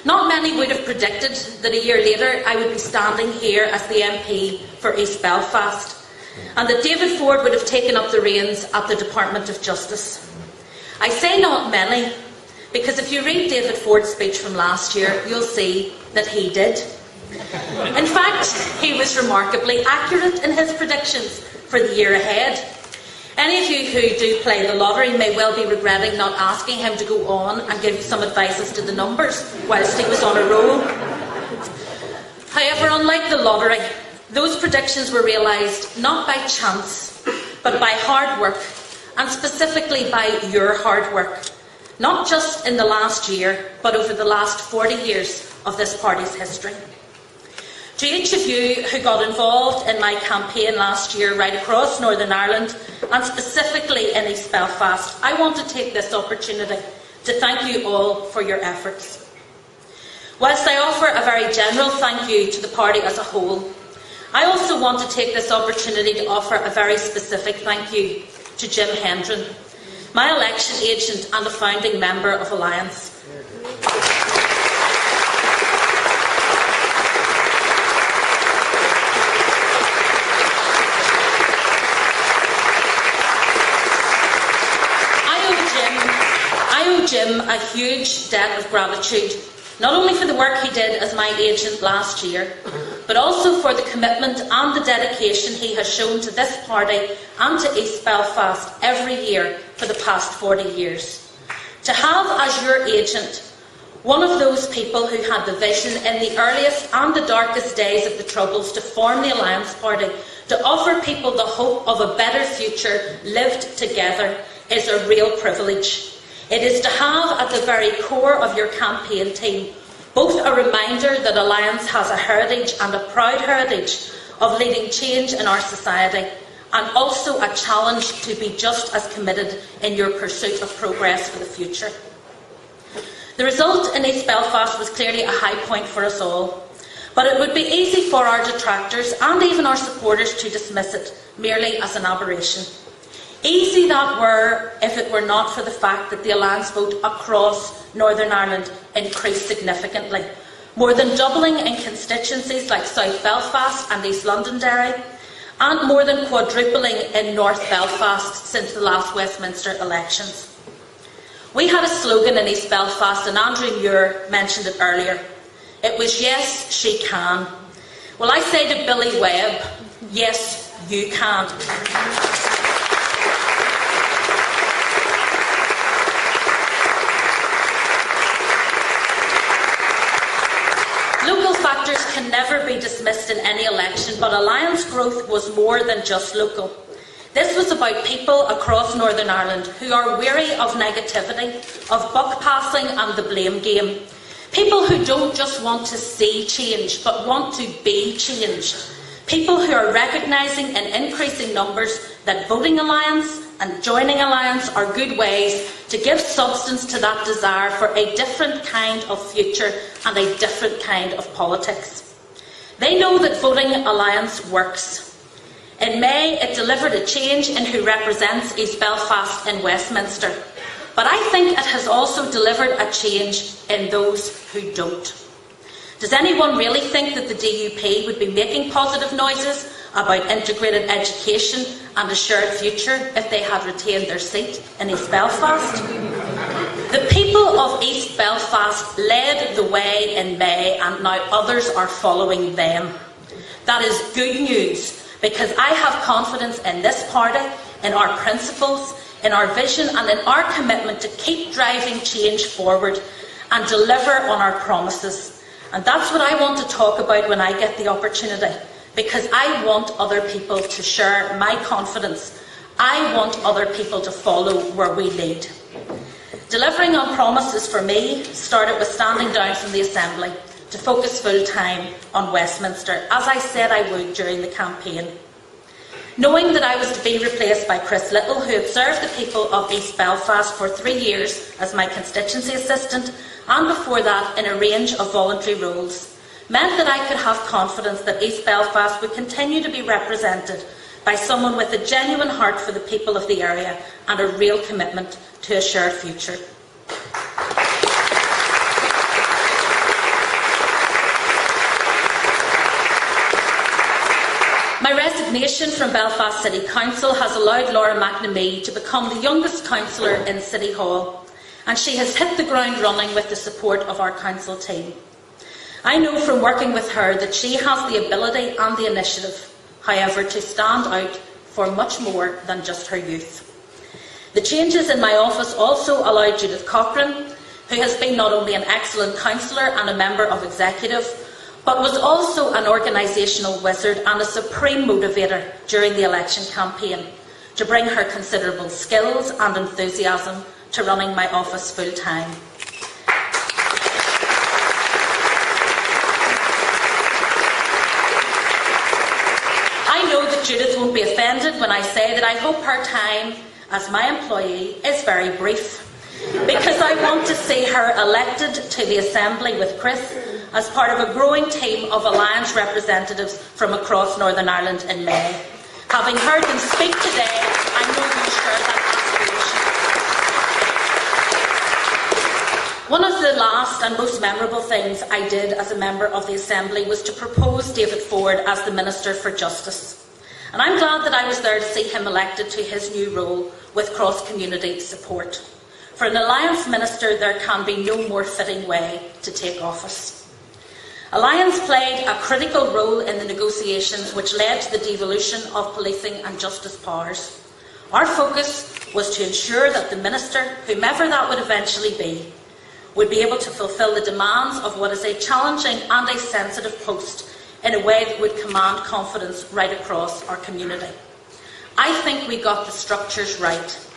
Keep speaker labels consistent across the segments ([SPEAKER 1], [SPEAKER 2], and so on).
[SPEAKER 1] Not many would have predicted that a year later I would be standing here as the MP for East Belfast, and that David Ford would have taken up the reins at the Department of Justice. I say not many, because if you read David Ford's speech from last year, you'll see that he did. In fact, he was remarkably accurate in his predictions for the year ahead. Any of you who do play the lottery may well be regretting not asking him to go on and give some advice as to the numbers whilst he was on a roll. However, unlike the lottery, those predictions were realised not by chance, but by hard work, and specifically by your hard work, not just in the last year, but over the last 40 years of this party's history. To each of you who got involved in my campaign last year right across Northern Ireland, and specifically in East Belfast, I want to take this opportunity to thank you all for your efforts. Whilst I offer a very general thank you to the party as a whole, I also want to take this opportunity to offer a very specific thank you to Jim Hendren, my election agent and a founding member of Alliance. I owe Jim a huge debt of gratitude, not only for the work he did as my agent last year, but also for the commitment and the dedication he has shown to this party and to East Belfast every year for the past 40 years. To have as your agent one of those people who had the vision in the earliest and the darkest days of the Troubles to form the Alliance Party, to offer people the hope of a better future lived together, is a real privilege. It is to have at the very core of your campaign team both a reminder that Alliance has a heritage, and a proud heritage, of leading change in our society, and also a challenge to be just as committed in your pursuit of progress for the future. The result in East Belfast was clearly a high point for us all, but it would be easy for our detractors and even our supporters to dismiss it merely as an aberration. Easy that were if it were not for the fact that the Alliance vote across Northern Ireland increased significantly, more than doubling in constituencies like South Belfast and East Londonderry, and more than quadrupling in North Belfast since the last Westminster elections. We had a slogan in East Belfast, and Andrew Muir mentioned it earlier. It was "Yes, she can." Well, I say to Billy Webb, yes, you can. Local factors can never be dismissed in any election, but Alliance growth was more than just local. This was about people across Northern Ireland who are weary of negativity, of buck passing and the blame game. People who don't just want to see change, but want to be changed. People who are recognising in increasing numbers that voting Alliance and joining Alliance are good ways to give substance to that desire for a different kind of future and a different kind of politics. They know that voting Alliance works. In May, it delivered a change in who represents East Belfast in Westminster. But I think it has also delivered a change in those who don't. Does anyone really think that the DUP would be making positive noises about integrated education and a shared future if they had retained their seat in East Belfast? The people of East Belfast led the way in May, and now others are following them. That is good news, because I have confidence in this party, in our principles, in our vision and in our commitment to keep driving change forward and deliver on our promises. And that's what I want to talk about when I get the opportunity, because I want other people to share my confidence. I want other people to follow where we lead. Delivering on promises for me started with standing down from the Assembly to focus full time on Westminster, as I said I would during the campaign. Knowing that I was to be replaced by Chris Little, who had served the people of East Belfast for 3 years as my constituency assistant, and before that in a range of voluntary roles, meant that I could have confidence that East Belfast would continue to be represented by someone with a genuine heart for the people of the area and a real commitment to a shared future. My resignation from Belfast City Council has allowed Laura McNamee to become the youngest councillor in City Hall, and she has hit the ground running with the support of our council team. I know from working with her that she has the ability and the initiative, however, to stand out for much more than just her youth. The changes in my office also allowed Judith Cochrane, who has been not only an excellent councillor and a member of executive, but was also an organisational wizard and a supreme motivator during the election campaign, to bring her considerable skills and enthusiasm to running my office full time. I know that Judith won't be offended when I say that I hope her time as my employee is very brief, because I want to see her elected to the Assembly with Chris as part of a growing team of Alliance representatives from across Northern Ireland in May. Having heard them speak today, I know you share that aspiration. One of the last and most memorable things I did as a member of the Assembly was to propose David Ford as the Minister for Justice. And I'm glad that I was there to see him elected to his new role with cross-community support. For an Alliance Minister, there can be no more fitting way to take office. Alliance played a critical role in the negotiations which led to the devolution of policing and justice powers. Our focus was to ensure that the Minister, whomever that would eventually be, would be able to fulfil the demands of what is a challenging and a sensitive post in a way that would command confidence right across our community. I think we got the structures right,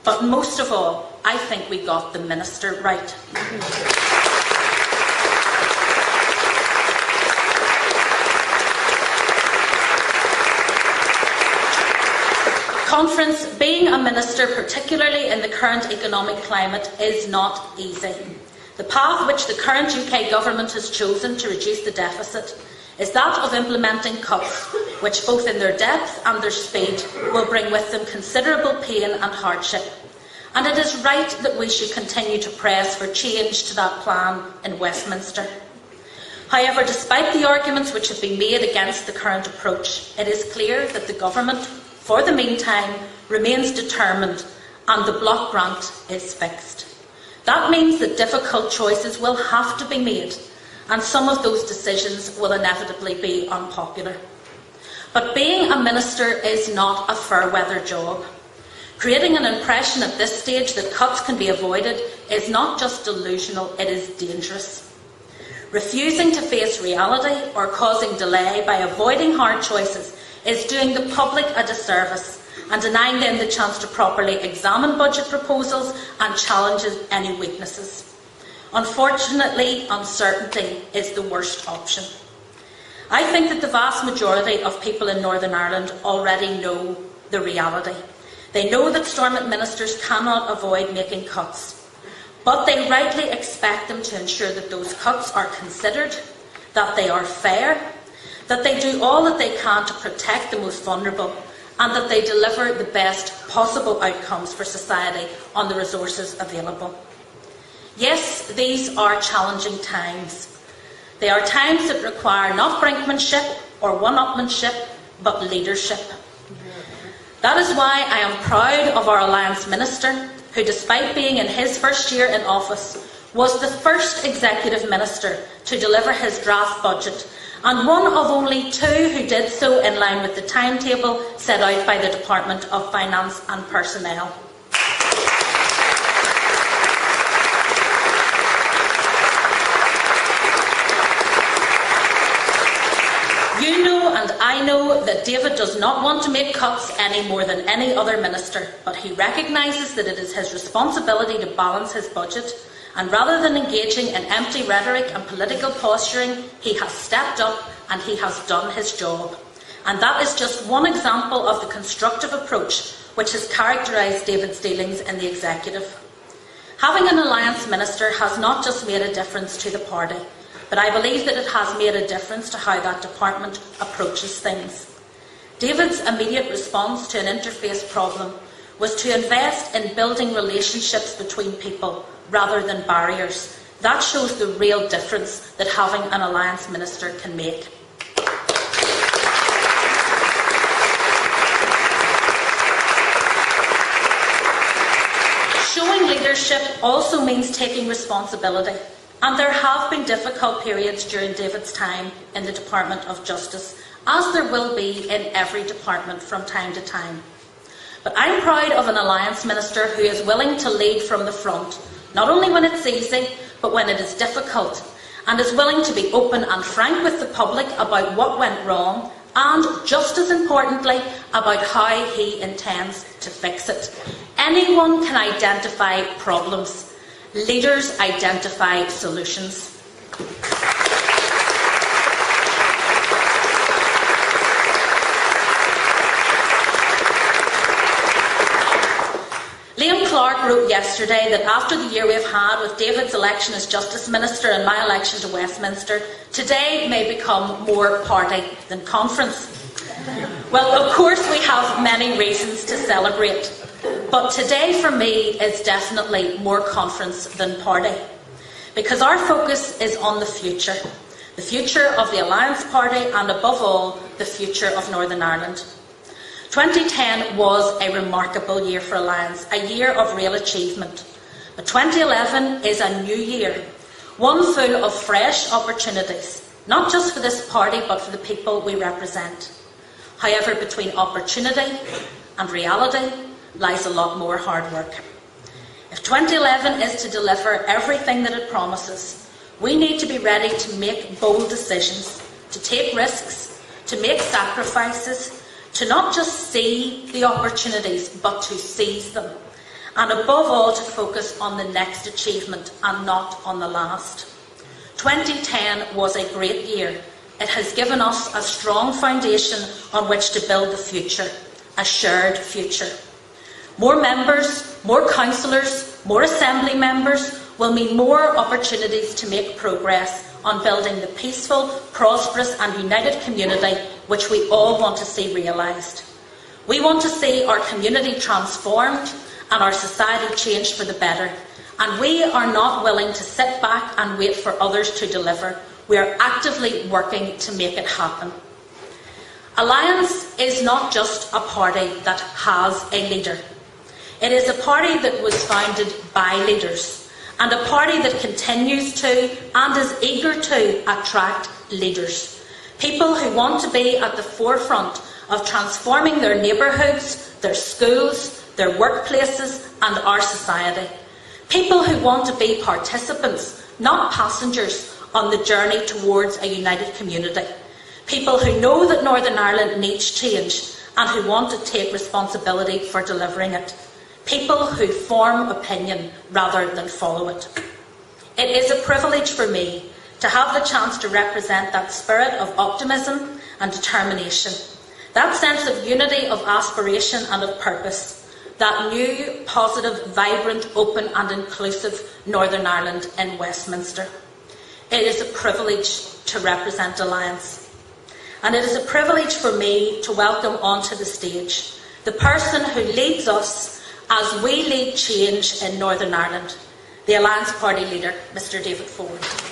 [SPEAKER 1] but most of all, I think we got the Minister right. Conference, being a minister, particularly in the current economic climate, is not easy. The path which the current UK government has chosen to reduce the deficit is that of implementing cuts which, both in their depth and their speed, will bring with them considerable pain and hardship. And it is right that we should continue to press for change to that plan in Westminster. However, despite the arguments which have been made against the current approach, it is clear that the government, for the meantime, remains determined and the block grant is fixed. That means that difficult choices will have to be made, and some of those decisions will inevitably be unpopular. But being a minister is not a fair-weather job. Creating an impression at this stage that cuts can be avoided is not just delusional, it is dangerous. Refusing to face reality or causing delay by avoiding hard choices is doing the public a disservice and denying them the chance to properly examine budget proposals and challenge any weaknesses. Unfortunately, uncertainty is the worst option. I think that the vast majority of people in Northern Ireland already know the reality. They know that Stormont ministers cannot avoid making cuts, but they rightly expect them to ensure that those cuts are considered, that they are fair, that they do all that they can to protect the most vulnerable, and that they deliver the best possible outcomes for society on the resources available. Yes, these are challenging times. They are times that require not brinkmanship or one-upmanship, but leadership. That is why I am proud of our Alliance Minister, who, despite being in his first year in office, was the first executive minister to deliver his draft budget, and one of only two who did so in line with the timetable set out by the Department of Finance and Personnel. You know and I know that David does not want to make cuts any more than any other minister, but he recognises that it is his responsibility to balance his budget, and rather than engaging in empty rhetoric and political posturing, he has stepped up and he has done his job. And that is just one example of the constructive approach which has characterised David's dealings in the executive. Having an Alliance Minister has not just made a difference to the party, but I believe that it has made a difference to how that department approaches things. David's immediate response to an interface problem was to invest in building relationships between people rather than barriers. That shows the real difference that having an Alliance Minister can make. leadership also means taking responsibility, and there have been difficult periods during David's time in the Department of Justice, as there will be in every department from time to time. But I'm proud of an Alliance Minister who is willing to lead from the front, not only when it's easy, but when it is difficult, and is willing to be open and frank with the public about what went wrong, and, just as importantly, about how he intends to fix it. Anyone can identify problems. Leaders identify solutions. Liam Clark wrote yesterday that after the year we've had with David's election as Justice Minister and my election to Westminster, today may become more party than conference. Well, of course we have many reasons to celebrate, but today for me is definitely more conference than party, because our focus is on the future of the Alliance Party and, above all, the future of Northern Ireland. 2010 was a remarkable year for Alliance, a year of real achievement. But 2011 is a new year, one full of fresh opportunities, not just for this party but for the people we represent. However, between opportunity and reality lies a lot more hard work. If 2011 is to deliver everything that it promises, we need to be ready to make bold decisions, to take risks, to make sacrifices, to not just see the opportunities, but to seize them. And above all, to focus on the next achievement and not on the last. 2010 was a great year. It has given us a strong foundation on which to build the future, a shared future. More members, more councillors, more assembly members will mean more opportunities to make progress on building the peaceful, prosperous and united community which we all want to see realised. We want to see our community transformed and our society changed for the better, and we are not willing to sit back and wait for others to deliver. We are actively working to make it happen. Alliance is not just a party that has a leader. It is a party that was founded by leaders, and a party that continues to and is eager to attract leaders. People who want to be at the forefront of transforming their neighbourhoods, their schools, their workplaces and our society. People who want to be participants, not passengers, on the journey towards a united community. People who know that Northern Ireland needs change and who want to take responsibility for delivering it. People who form opinion rather than follow it. It is a privilege for me to have the chance to represent that spirit of optimism and determination, that sense of unity, of aspiration and of purpose, that new, positive, vibrant, open and inclusive Northern Ireland in Westminster. It is a privilege to represent Alliance. And it is a privilege for me to welcome onto the stage the person who leads us as we lead change in Northern Ireland, the Alliance Party leader, Mr. David Ford.